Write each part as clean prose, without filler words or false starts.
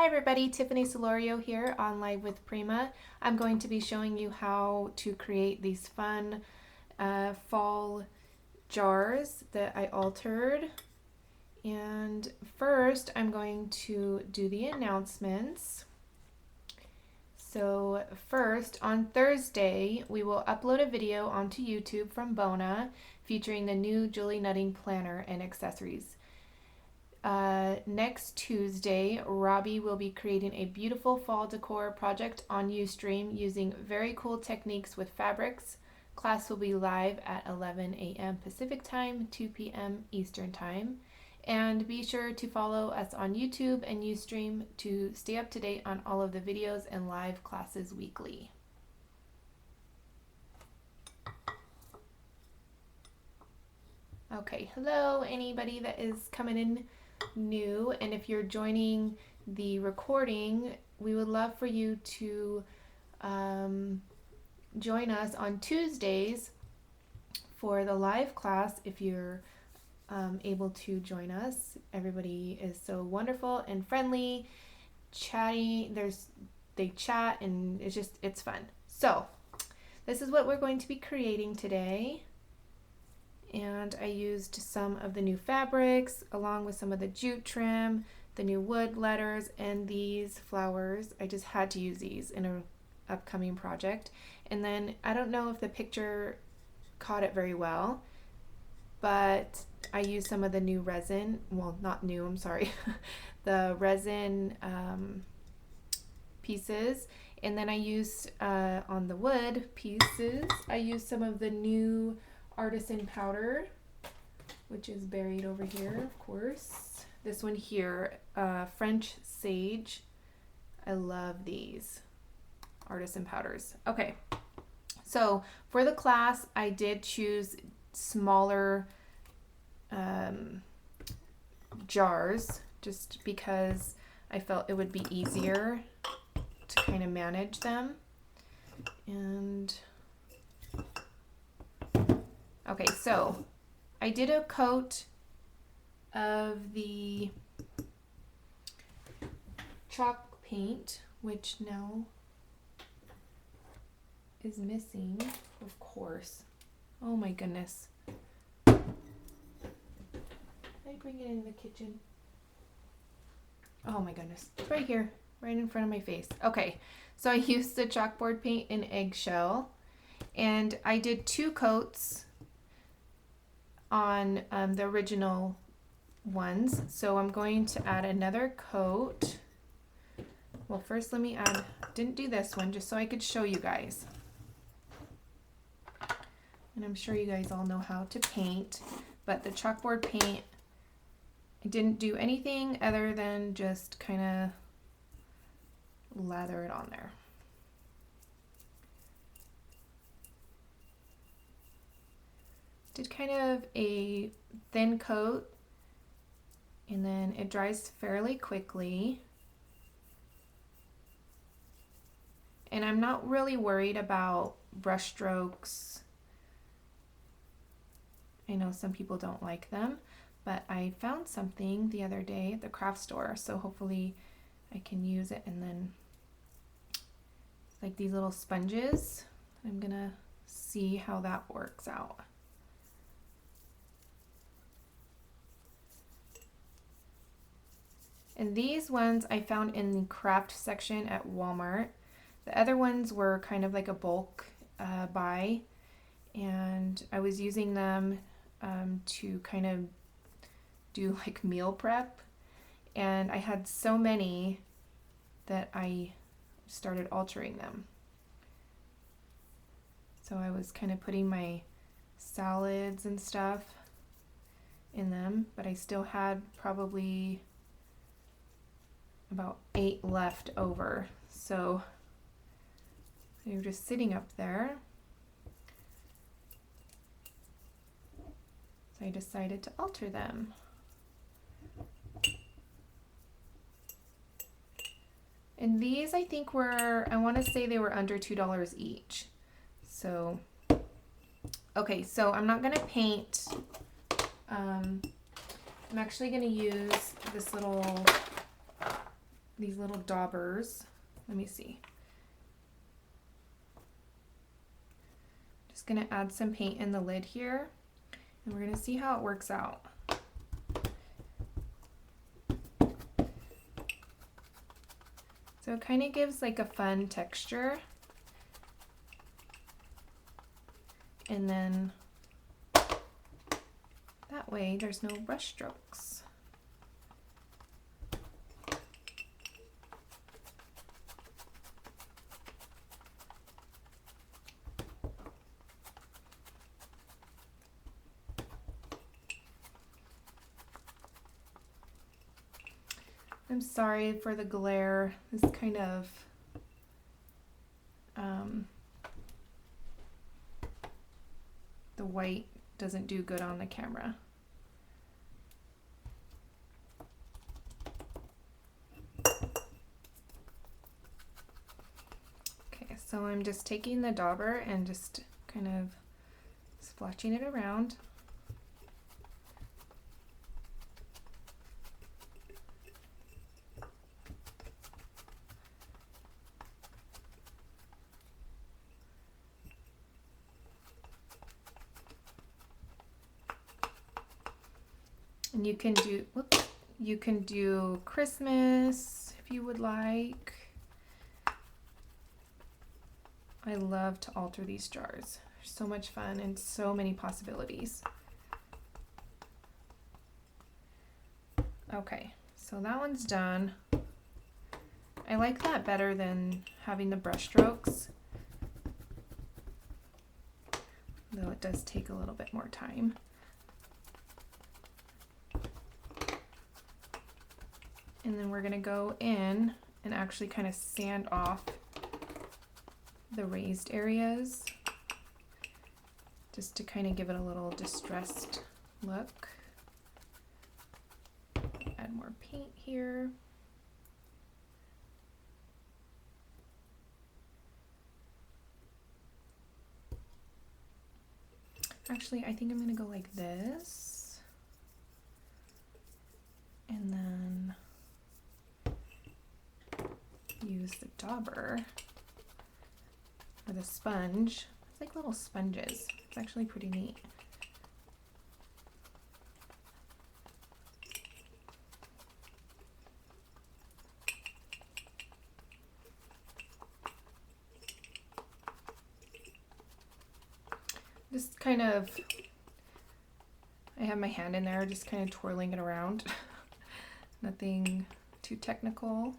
everybody, Tiffany Solorio here on Live with Prima. I'm going to be showing you how to create these fun fall jars that I altered. And first I'm going to do the announcements. So first, on Thursday, we will upload a video onto YouTube from Bona featuring the new Julie Nutting planner and accessories. Next Tuesday, Robbie will be creating a beautiful fall decor project on Ustream using very cool techniques with fabrics. Class will be live at 11 a.m. Pacific Time, 2 p.m. Eastern Time. And be sure to follow us on YouTube and Ustream to stay up to date on all of the videos and live classes weekly. Okay, hello anybody that is coming in new, and if you're joining the recording, we would love for you to join us on Tuesdays for the live class if you're able to join us. Everybody is so wonderful and friendly, chatty. They chat and it's fun. So this is what we're going to be creating today. And I used some of the new fabrics along with some of the jute trim, the new wood letters, and these flowers. I just had to use these in an upcoming project. And then I don't know if the picture caught it very well, but I used some of the new resin. Well, not new, I'm sorry. The resin pieces. And then I used on the wood pieces, I used some of the new Artisan powder, which is buried over here, of course. This one here, French sage. I love these Artisan powders. Okay, so for the class, I did choose smaller jars just because I felt it would be easier to kind of manage them. And okay, so I did a coat of the chalk paint, which now is missing, of course. Oh my goodness. Did I bring it in the kitchen? Oh my goodness. It's right here, right in front of my face. Okay, so I used the chalkboard paint in eggshell, and I did 2 coats on the original ones. So I'm going to add another coat. Well, first let me add, didn't do this one just so I could show you guys. And I'm sure you guys all know how to paint, but the chalkboard paint, I didn't do anything other than just kind of lather it on there. Did kind of a thin coat, and then it dries fairly quickly. And I'm not really worried about brush strokes. I know some people don't like them, but I found something the other day at the craft store, so hopefully I can use it. And then it's like these little sponges. I'm gonna see how that works out. And these ones I found in the craft section at Walmart. The other ones were kind of like a bulk buy, and I was using them to kind of do like meal prep. And I had so many that I started altering them. So I was kind of putting my salads and stuff in them, but I still had probably about 8 left over, so they were just sitting up there. So I decided to alter them. And these I think were, I want to say they were under $2 each. So, okay, so I'm not gonna paint. I'm actually gonna use this little these little daubers. Let me see. Just gonna add some paint in the lid here, and we're gonna see how it works out. So it kind of gives like a fun texture. And then that way there's no brush strokes. I'm sorry for the glare. This kind of the white doesn't do good on the camera. Okay, so I'm just taking the dauber and just kind of splotching it around. And you can do Christmas if you would like. I love to alter these jars. They're so much fun and so many possibilities. Okay, so that one's done. I like that better than having the brush strokes, though it does take a little bit more time. And then we're gonna go in and actually kind of sand off the raised areas just to kind of give it a little distressed look. Add more paint here. Actually, I think I'm gonna go like this. And then use the dauber or the sponge. It's like little sponges. It's actually pretty neat. Just kind of, I have my hand in there, just kind of twirling it around. Nothing too technical.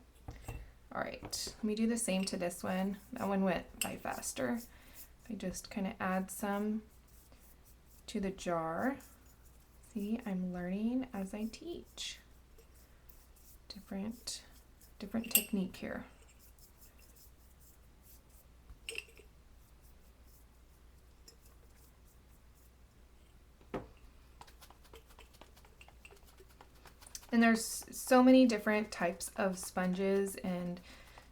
All right, let me do the same to this one. That one went by faster. I just kind of add some to the jar. See, I'm learning as I teach. Different technique here. And there's so many different types of sponges and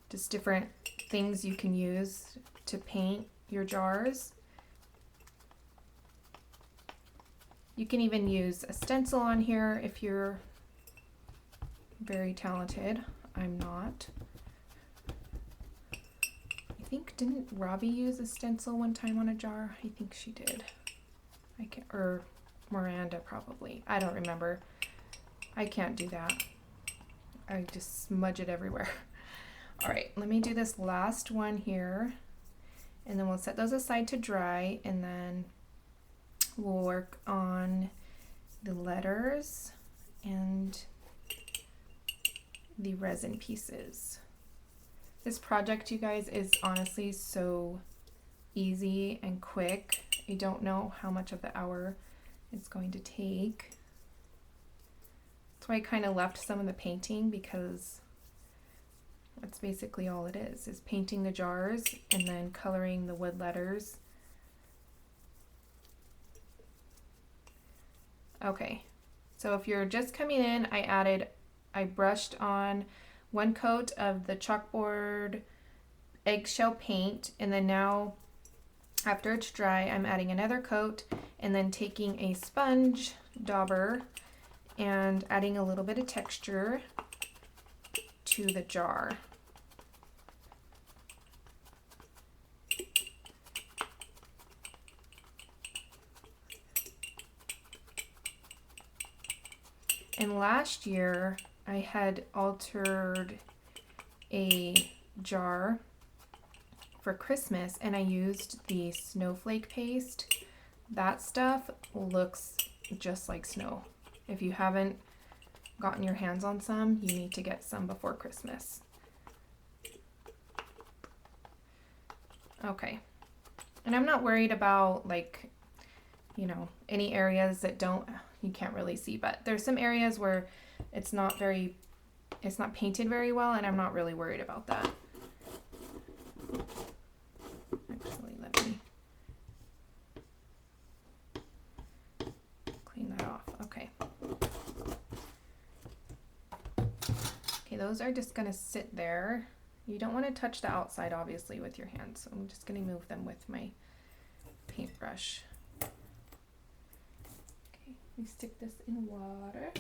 just different things you can use to paint your jars. You can even use a stencil on here if you're very talented. I'm not. I think, didn't Robbie use a stencil one time on a jar? I think she did. Or Miranda probably. I don't remember. I can't do that. I just smudge it everywhere. All right, let me do this last one here, and then we'll set those aside to dry, and then we'll work on the letters and the resin pieces. This project, you guys, is honestly so easy and quick. I don't know how much of the hour it's going to take. That's why I kind of left some of the painting, because that's basically all it is painting the jars and then coloring the wood letters. Okay, so if you're just coming in, I brushed on 1 coat of the Chalkboard eggshell paint, and then now after it's dry, I'm adding another coat and then taking a sponge dauber and adding a little bit of texture to the jar. And last year I had altered a jar for Christmas and I used the snowflake paste. That stuff looks just like snow. If you haven't gotten your hands on some, you need to get some before Christmas. Okay. And I'm not worried about, like, you know, any areas that you can't really see, but there's some areas where it's not painted very well, and I'm not really worried about that. Actually, let me clean that off. Okay. Okay, those are just gonna sit there. You don't want to touch the outside, obviously, with your hands, so I'm just gonna move them with my paintbrush. We stick this in water.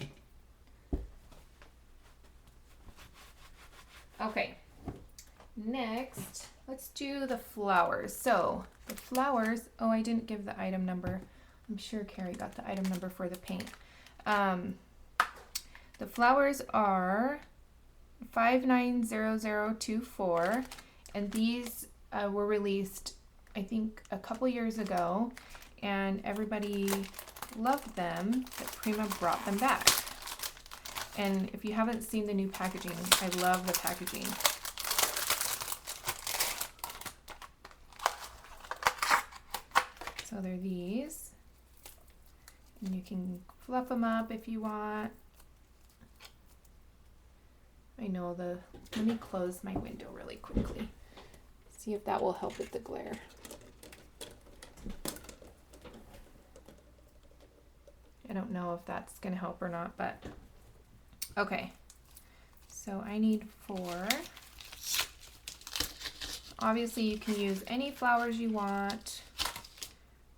Okay, next, let's do the flowers. So the flowers, oh, I didn't give the item number. I'm sure Carrie got the item number for the paint. The flowers are 590024, and these were released, I think, a couple years ago, and everybody loved them, but Prima brought them back. And if you haven't seen the new packaging, I love the packaging. So they're these, and you can fluff them up if you want. Let me close my window really quickly. See if that will help with the glare. I don't know if that's gonna help or not, but okay. So I need 4. Obviously you can use any flowers you want,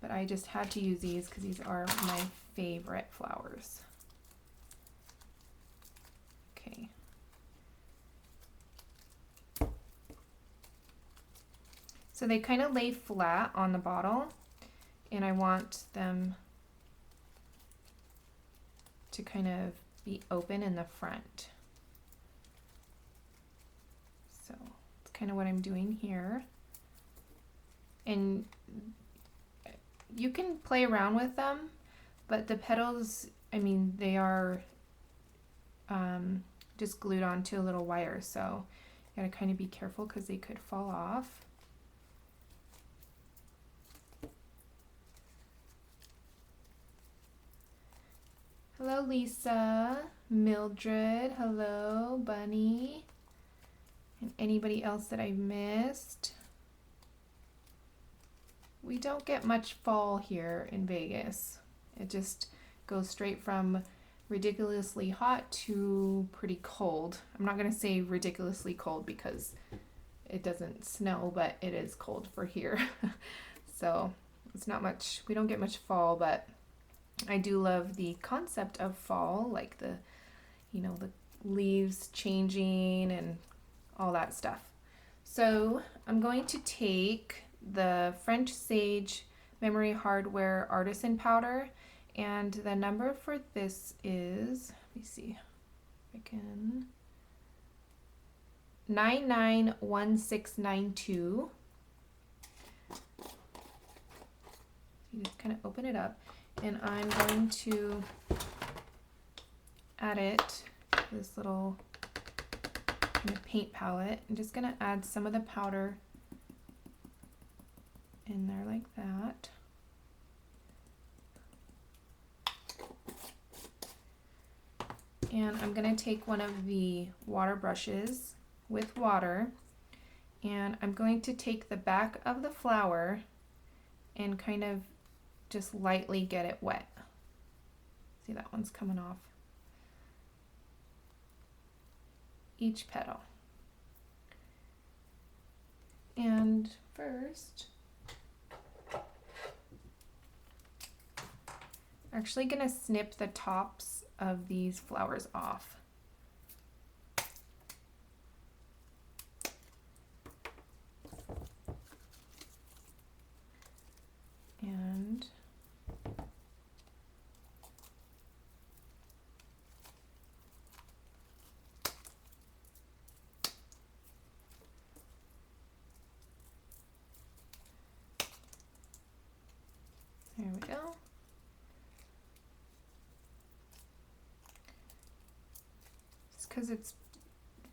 but I just had to use these because these are my favorite flowers. Okay. So they kind of lay flat on the bottle, and I want them to kind of be open in the front. So it's kind of what I'm doing here. And you can play around with them, but the petals, I mean, they are just glued onto a little wire, so you gotta kind of be careful because they could fall off. Hello, Lisa, Mildred, hello, Bunny, and anybody else that I've missed. We don't get much fall here in Vegas. It just goes straight from ridiculously hot to pretty cold. I'm not going to say ridiculously cold because it doesn't snow, but it is cold for here. So it's not much, we don't get much fall, but I do love the concept of fall, like the leaves changing and all that stuff. So I'm going to take the French Sage Memory Hardware Artisan powder, and the number for this is, let me see if I can, 991692. You just kind of open it up, and I'm going to add it to this little kind of paint palette. I'm just going to add some of the powder in there like that. And I'm going to take one of the water brushes with water, and I'm going to take the back of the flower and kind of just lightly get it wet. See, that one's coming off each petal. And first, I'm actually going to snip the tops of these flowers off. And there we go. Just because it's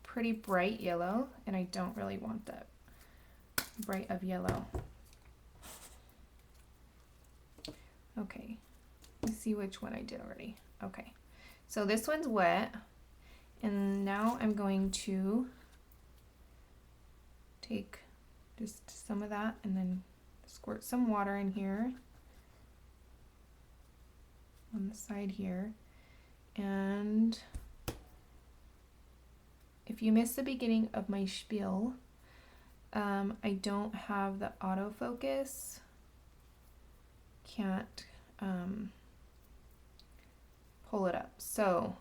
pretty bright yellow, and I don't really want that bright of yellow. Okay, let's see which one I did already. Okay, so this one's wet, and now I'm going to take just some of that and then squirt some water in here on the side here. And if you missed the beginning of my spiel, I don't have the autofocus. Can't pull it up. So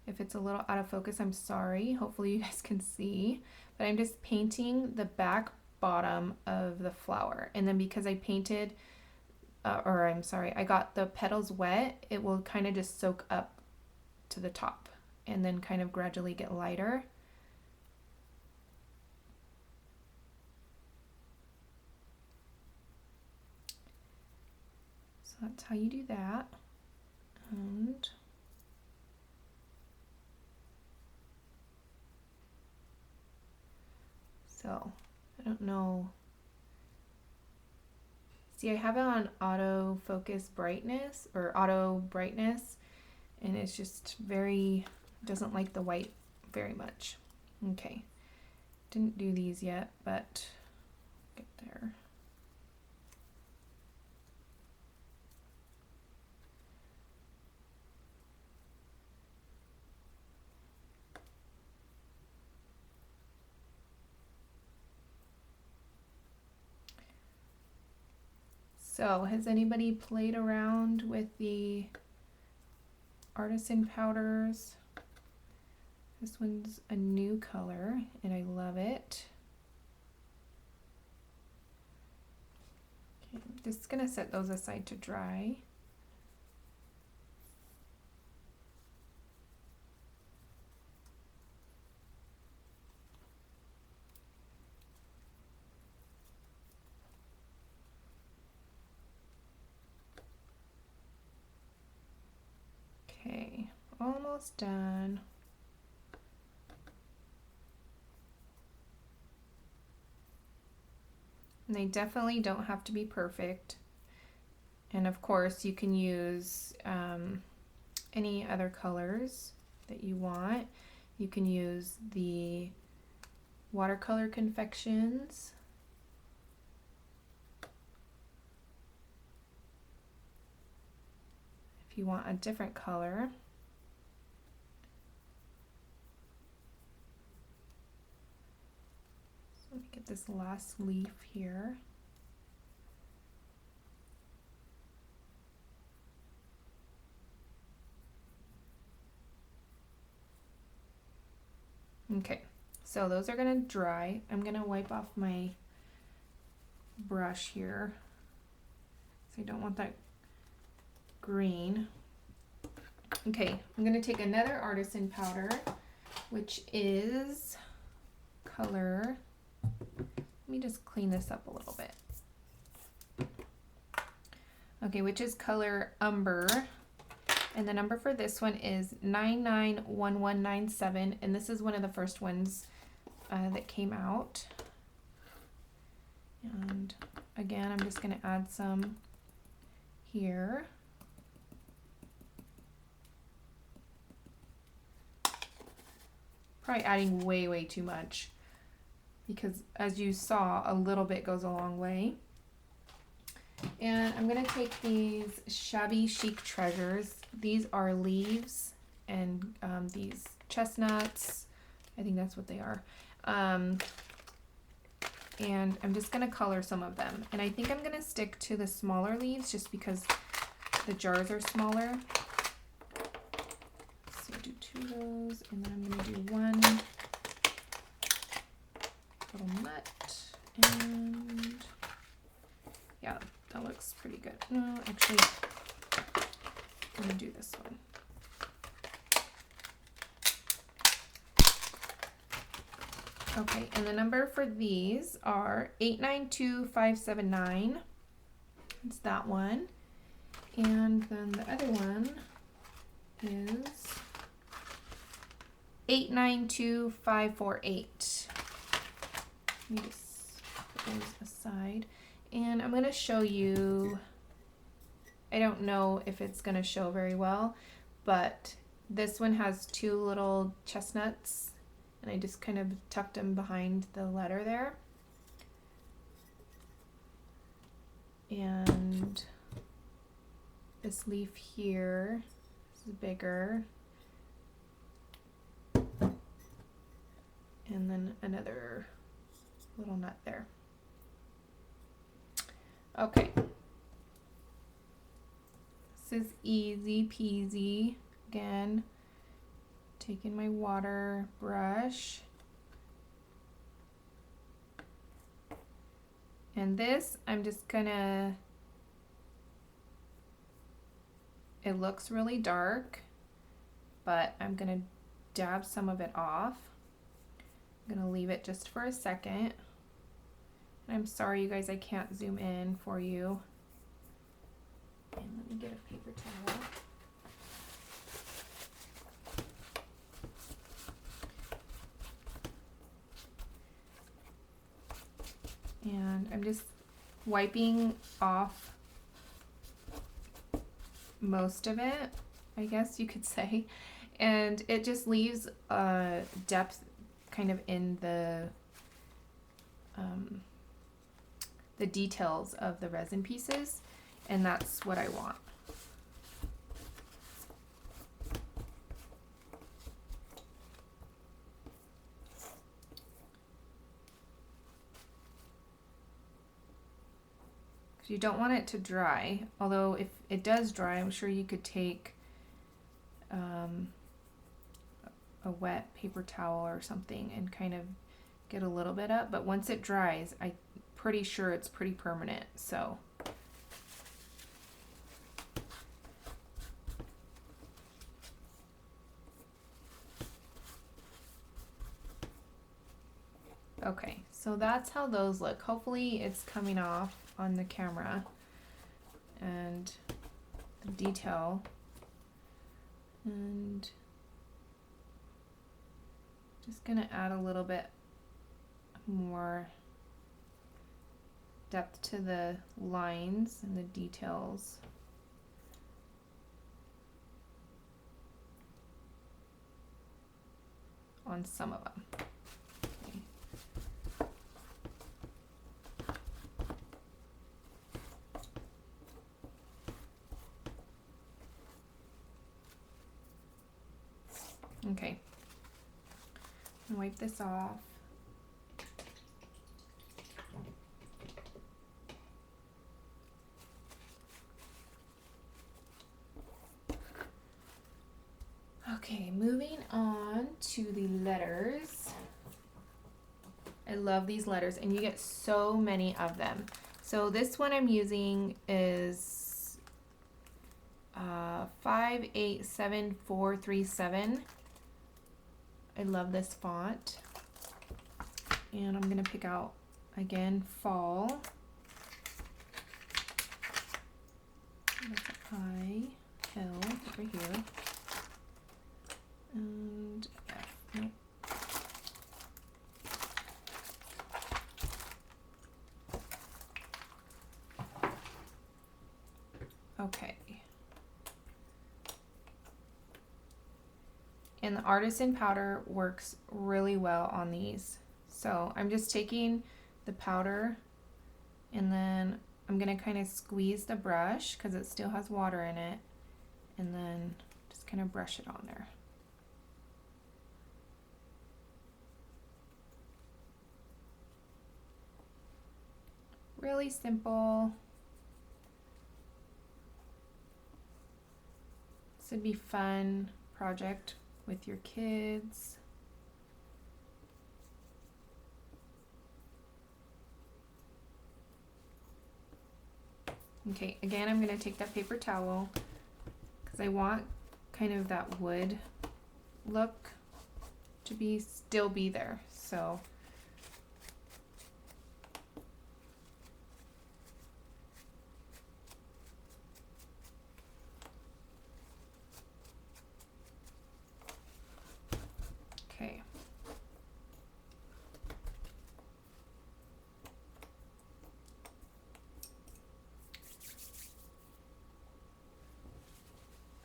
if it's a little out of focus, I'm sorry. Hopefully you guys can see. But I'm just painting the back bottom of the flower. And then because I painted, I got the petals wet, it will kind of just soak up to the top and then kind of gradually get lighter. So that's how you do that. And so, I don't know. See, I have it on auto focus brightness or auto brightness, and it's just doesn't like the white very much. Okay, didn't do these yet, but get there. So, has anybody played around with the Artisan powders? This one's a new color, and I love it. Okay, I'm just gonna set those aside to dry. Okay, almost done. And they definitely don't have to be perfect. And of course, you can use any other colors that you want. You can use the watercolor confections. If you want a different color. So let me get this last leaf here. Okay, so those are gonna dry. I'm gonna wipe off my brush here. So I don't want that green. Okay, I'm gonna take another Artisan powder, which is color, let me just clean this up a little bit. Okay, which is color Umber. And the number for this one is 991197, and this is one of the first ones that came out. And again, I'm just going to add some here. Probably adding way too much, because as you saw, a little bit goes a long way. And I'm going to take these Shabby Chic Treasures. These are leaves and these chestnuts. I think that's what they are. And I'm just going to color some of them. And I think I'm going to stick to the smaller leaves just because the jars are smaller. So do 2 of those, and then I'm going to do 1 little nut. And yeah, that looks pretty good. No, actually, I'm gonna do this one. Okay, and the number for these are 892579. It's that one. And then the other one is 892548. Let me just put those aside. And I'm going to show you, I don't know if it's going to show very well, but this one has two little chestnuts, and I just kind of tucked them behind the letter there. And this leaf here is bigger. And then another little nut there. Okay. This is easy peasy. Again, taking my water brush. And this, I'm just gonna, it looks really dark, but I'm gonna dab some of it off. I'm gonna leave it just for a second. And I'm sorry, you guys, I can't zoom in for you. And let me get a paper towel. And I'm just wiping off most of it, I guess you could say. And it just leaves a depth kind of in the details of the resin pieces, and that's what I want. You don't want it to dry, although if it does dry, I'm sure you could take a wet paper towel or something and kind of get a little bit up, but once it dries, I'm pretty sure it's pretty permanent. So okay, so that's how those look. Hopefully it's coming off on the camera, and the detail, and just gonna add a little bit more depth to the lines and the details. On some of them. Okay, I'm gonna wipe this off. Okay, moving on to the letters. I love these letters, and you get so many of them. So this one I'm using is 587437. I love this font, and I'm gonna pick out again fall. That's I, L over here, and F. Nope. Okay. And the Artisan powder works really well on these. So I'm just taking the powder, and then I'm gonna kind of squeeze the brush because it still has water in it, and then just kind of brush it on there. Really simple. This would be fun project with your kids. Okay, again, I'm going to take that paper towel because I want kind of that wood look to still be there. So okay.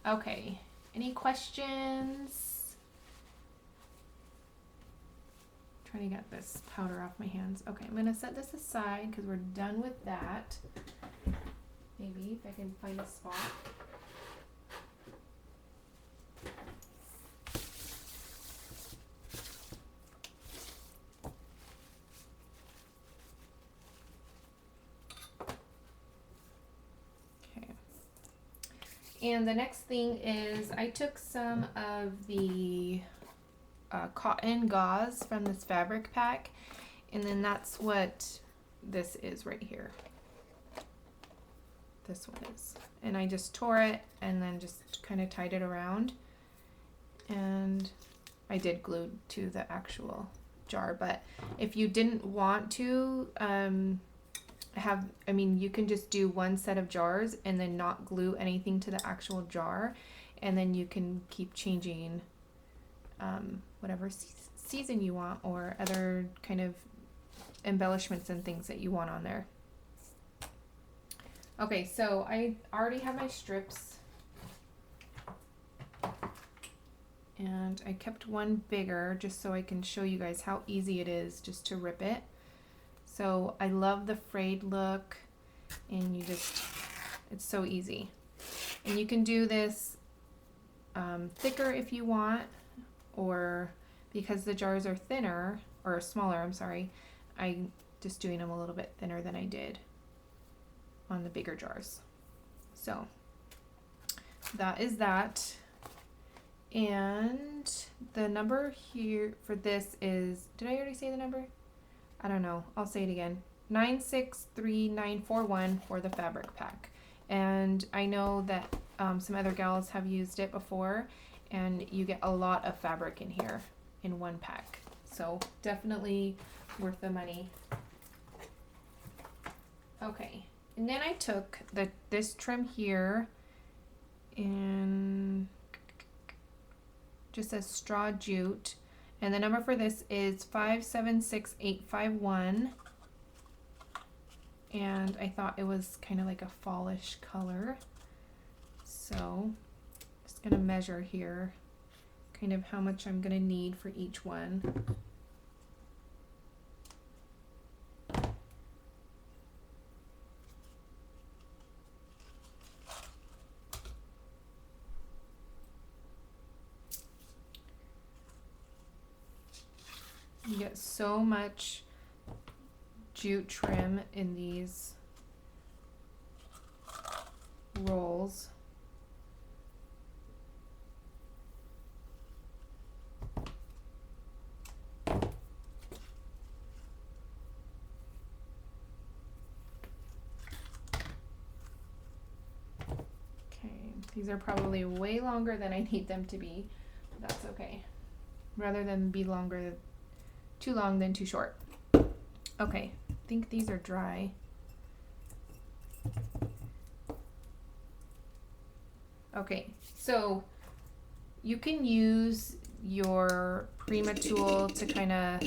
Okay, any questions? Trying to get this powder off my hands. Okay, I'm gonna set this aside because we're done with that. Maybe if I can find a spot. And the next thing is I took some of the cotton gauze from this fabric pack, and then that's what this is right here. This one is. And I just tore it and then just kind of tied it around. And I did glue to the actual jar, but if you didn't want to you can just do one set of jars and then not glue anything to the actual jar, and then you can keep changing whatever season you want or other kind of embellishments and things that you want on there. Okay, so I already have my strips, and I kept one bigger just so I can show you guys how easy it is just to rip it. So I love the frayed look, and it's so easy. And you can do this thicker if you want, or because the jars are thinner, or smaller, I'm sorry, I'm just doing them a little bit thinner than I did on the bigger jars. So that is that. And the number here for this is, did I already say the number? I don't know. I'll say it again. 963941 for the fabric pack. And I know that some other gals have used it before, and you get a lot of fabric in here in one pack. So definitely worth the money. Okay. And then I took this trim here in just a straw jute. And the number for this is 576851. And I thought it was kind of like a fallish color. So just gonna measure here kind of how much I'm gonna need for each one. You get so much jute trim in these rolls. Okay, these are probably way longer than I need them to be, but that's okay. Rather than be too long than too short. Okay, I think these are dry. Okay, so you can use your Prima tool to kind of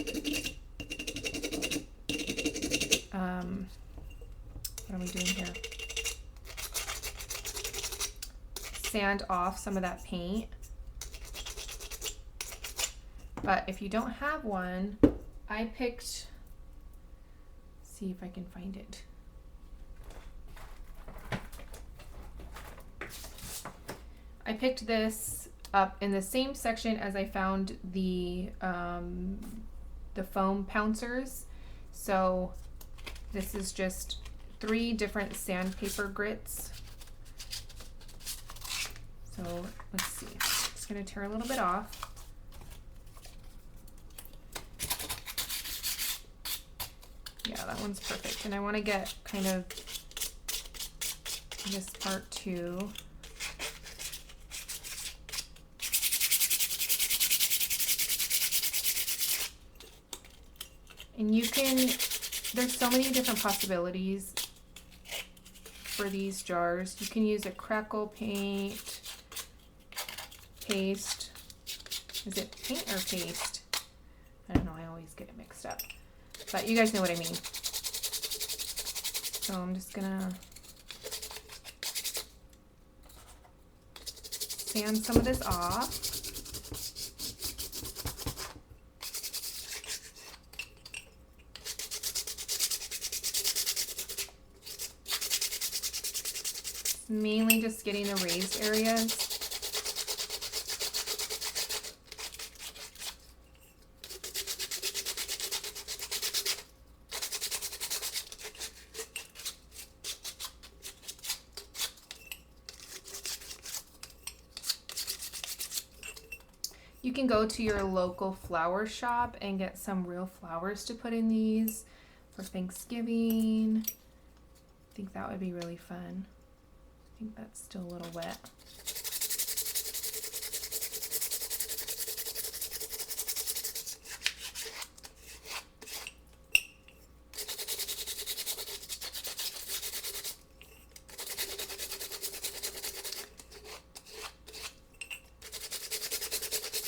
what are we doing here? Sand off some of that paint. But if you don't have one, I picked, see if I can find it. I picked this up in the same section as I found the foam pouncers. So this is just 3 different sandpaper grits. So let's see, I'm just gonna tear a little bit off. Yeah, that one's perfect. And I want to get kind of this part too. And you can, there's so many different possibilities for these jars. You can use a crackle paint, paste. Is it paint or paste? I don't know, I always get it mixed up. But you guys know what I mean. So I'm just gonna sand some of this off. Mainly just getting the raised areas. You can go to your local flower shop and get some real flowers to put in these for Thanksgiving. I think that would be really fun. I think that's still a little wet.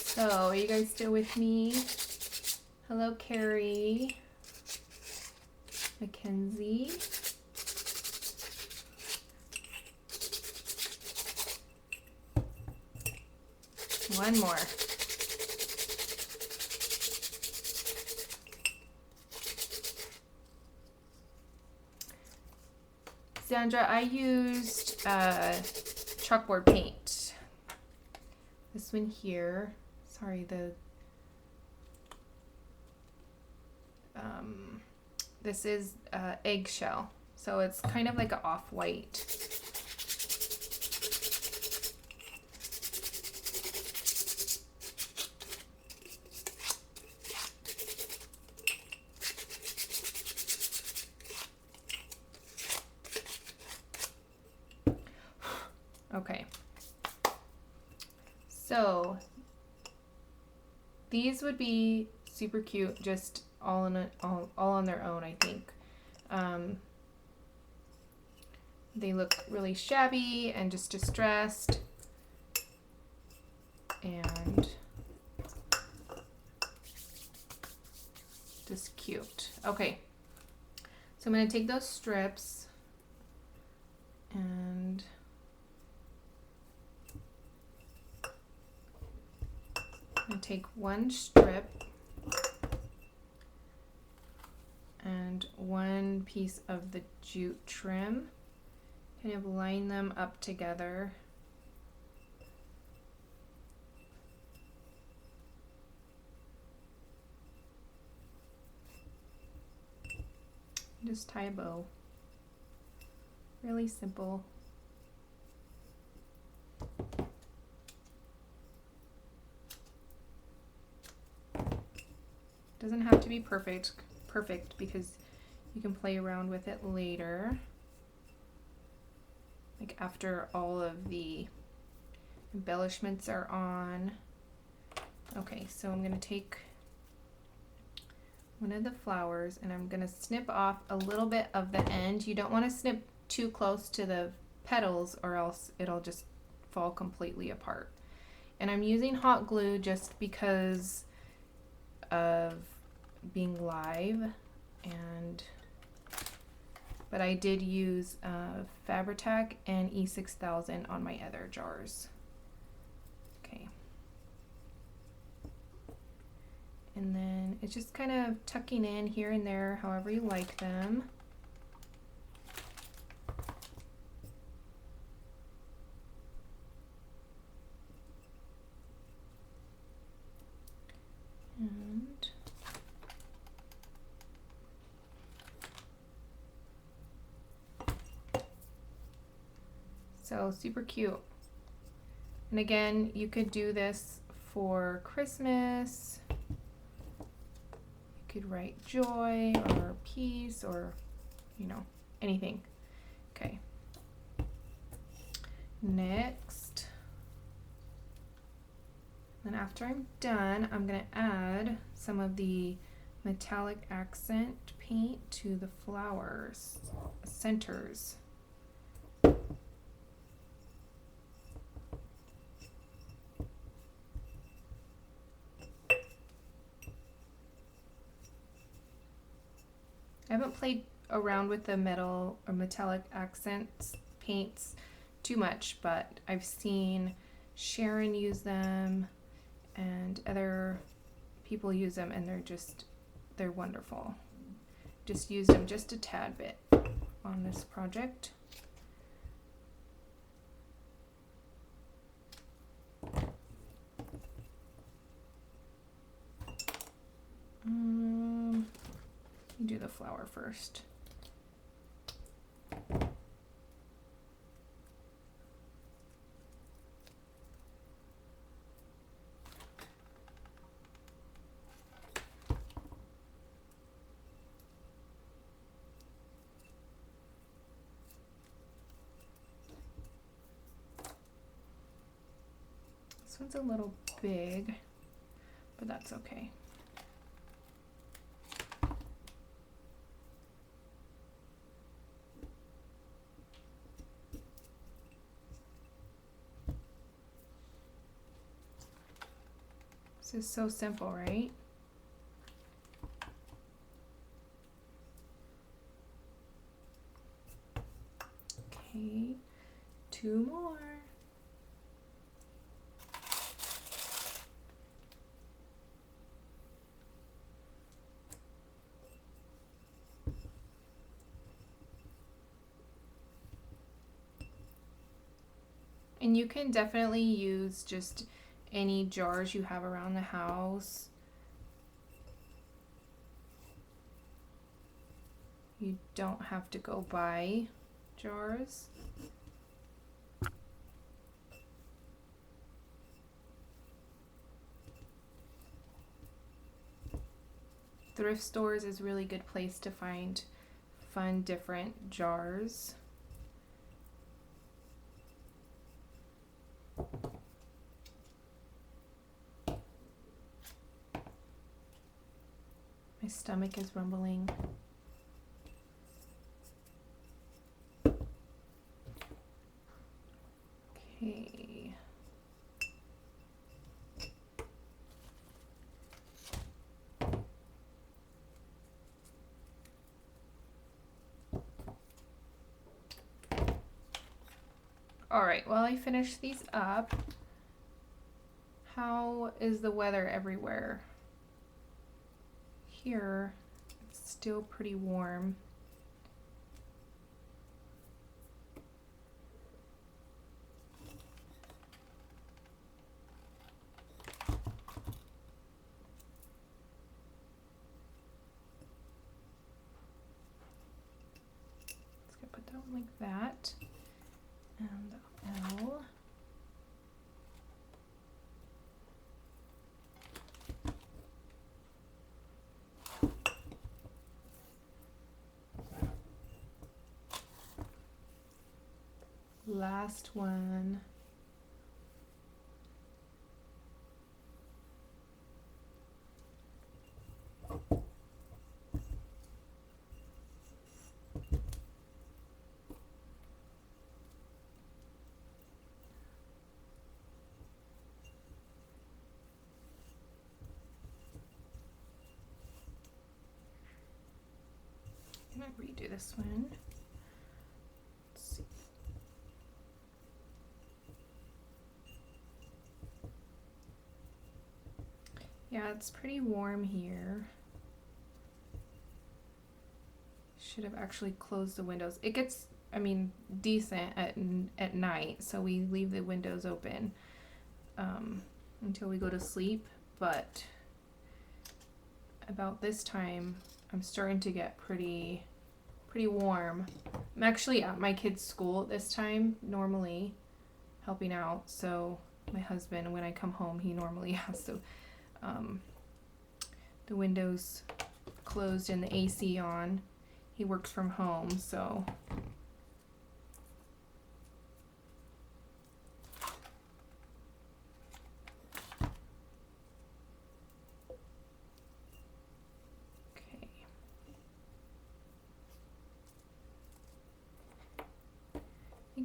So, are you guys still with me? Hello, Carrie. Mackenzie. One more. Sandra, I used chalkboard paint. This one here. Sorry, this is eggshell. So it's kind of like an off-white. Okay, so these would be super cute, just all on their own, I think. They look really shabby and just distressed, and just cute. Okay, so I'm going to take those strips and I'm going to take one strip and one piece of the jute trim, kind of line them up together. Just tie a bow. Really simple. Doesn't have to be perfect because you can play around with it later, like after all of the embellishments are on. Okay, so I'm going to take one of the flowers and I'm going to snip off a little bit of the end. You don't want to snip too close to the petals or else it'll just fall completely apart. And I'm using hot glue just because of being live, but I did use Fabri-Tac and E6000 on my other jars. Okay, and then it's just kind of tucking in here and there however you like them. And so super cute. And again, you could do this for Christmas. You could write joy or peace or, you know, anything. Okay. Next, and after I'm done, I'm gonna add some of the metallic accent paint to the flowers centers. I haven't played around with the metal or metallic accents paints too much, but I've seen Sharon use them and other people use them, and they're wonderful. Just used them just a tad bit on this project. Do the flower first. This one's a little big, but that's okay. This is so simple, right? Okay, 2 more. And you can definitely use just any jars you have around the house. You don't have to go buy jars. Thrift stores is a really good place to find fun, different jars. My stomach is rumbling. Okay. All right, while I finish these up, how is the weather everywhere? Here, it's still pretty warm. Just gonna put that one like that. And the L. Last one. I'm gonna redo this one. Let's see. Yeah, it's pretty warm here. Should have actually closed the windows. It gets, I mean, decent at night, so we leave the windows open until we go to sleep. But about this time, I'm starting to get pretty warm. I'm actually at my kids' school at this time, normally helping out. So my husband, when I come home, he normally has the windows closed and the AC on. He works from home, so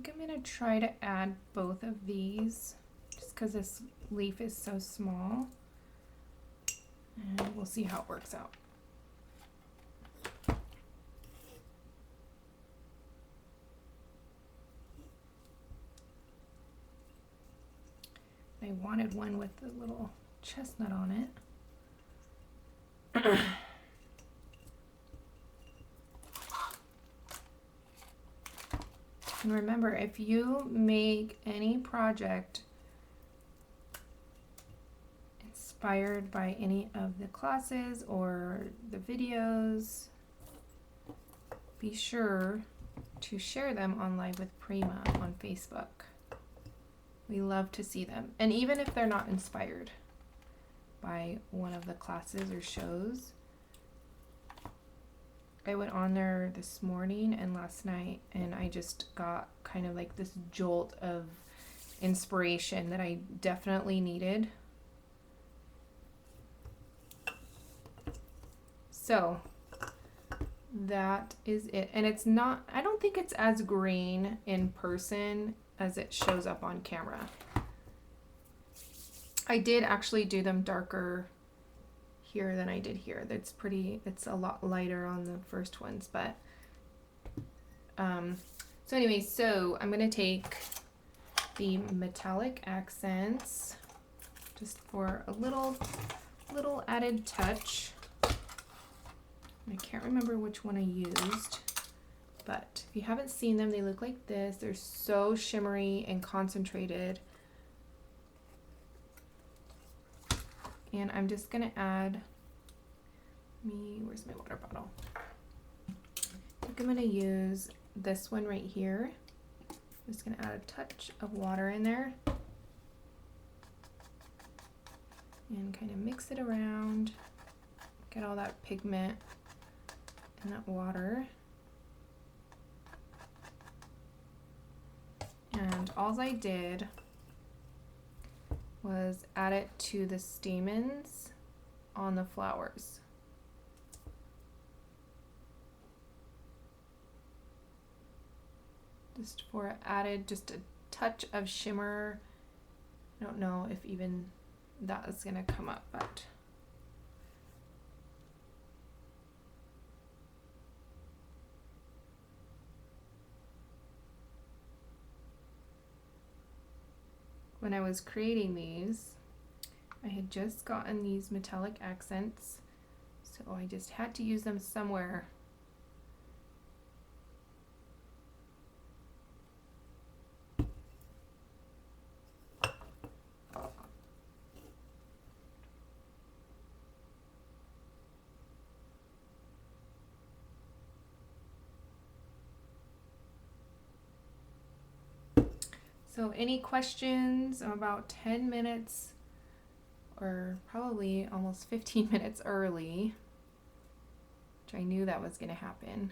think I'm gonna try to add both of these just because this leaf is so small, and we'll see how it works out. I wanted one with the little chestnut on it. And remember, if you make any project inspired by any of the classes or the videos, be sure to share them on Live with Prima on Facebook. We love to see them. And even if they're not inspired by one of the classes or shows, I went on there this morning and last night, and I just got kind of like this jolt of inspiration that I definitely needed. So that is it. And it's not, I don't think it's as green in person as it shows up on camera. I did actually do them darker here than I did here. It's a lot lighter on the first ones, but so anyway, so I'm gonna take the metallic accents just for a little added touch. I can't remember which one I used, but if you haven't seen them, they look like this. They're so shimmery and concentrated. And I'm just gonna add where's my water bottle? I think I'm gonna use this one right here. I'm just gonna add a touch of water in there and kind of mix it around, get all that pigment in that water. And all I did was add it to the stamens on the flowers. Just for added just a touch of shimmer. I don't know if even that is gonna come up, but when I was creating these, I had just gotten these metallic accents, so I just had to use them somewhere. So any questions? I'm about 10 minutes or probably almost 15 minutes early, which I knew that was going to happen.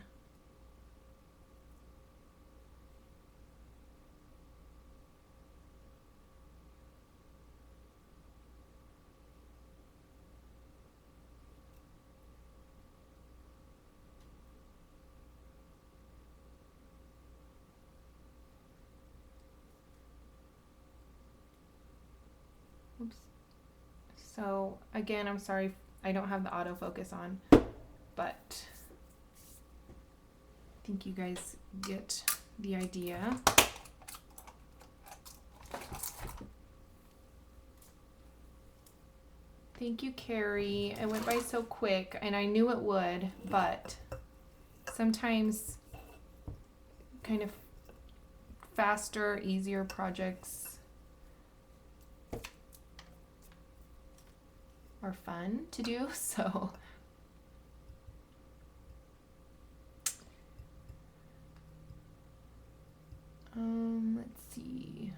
Oops. So again, I'm sorry I don't have the autofocus on, but I think you guys get the idea. Thank you, Carrie. It went by so quick, and I knew it would, but sometimes kind of faster, easier projects are fun to do, so let's see.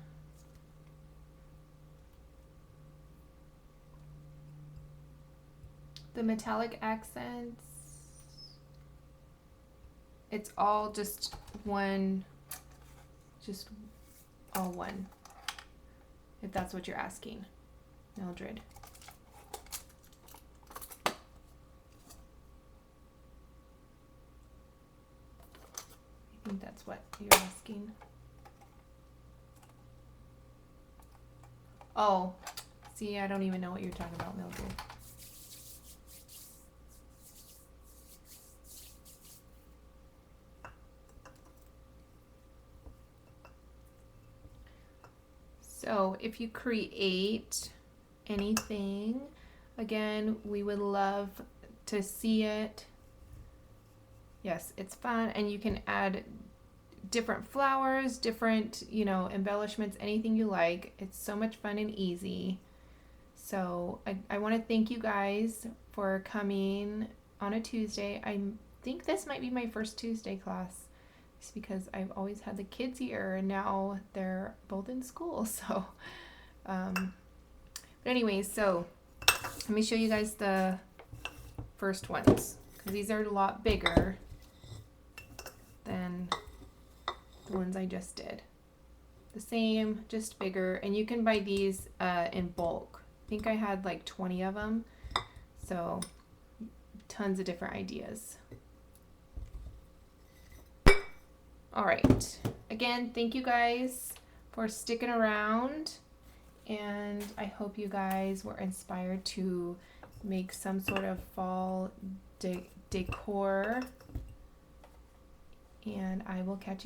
The metallic accents, it's all just one, just all one, if that's what you're asking, Mildred. I think that's what you're asking. Oh, see, I don't even know what you're talking about, Mildred. So if you create anything, again, we would love to see it. Yes, it's fun, and you can add different flowers, different, embellishments, anything you like. It's so much fun and easy. So I want to thank you guys for coming on a Tuesday. I think this might be my first Tuesday class. It's because I've always had the kids here, and now they're both in school. So, but anyways, so let me show you guys the first ones, because these are a lot bigger than the ones I just did. The same, just bigger, and you can buy these in bulk. I think I had like 20 of them, so tons of different ideas. All right, again, thank you guys for sticking around, and I hope you guys were inspired to make some sort of fall decor, and I will catch you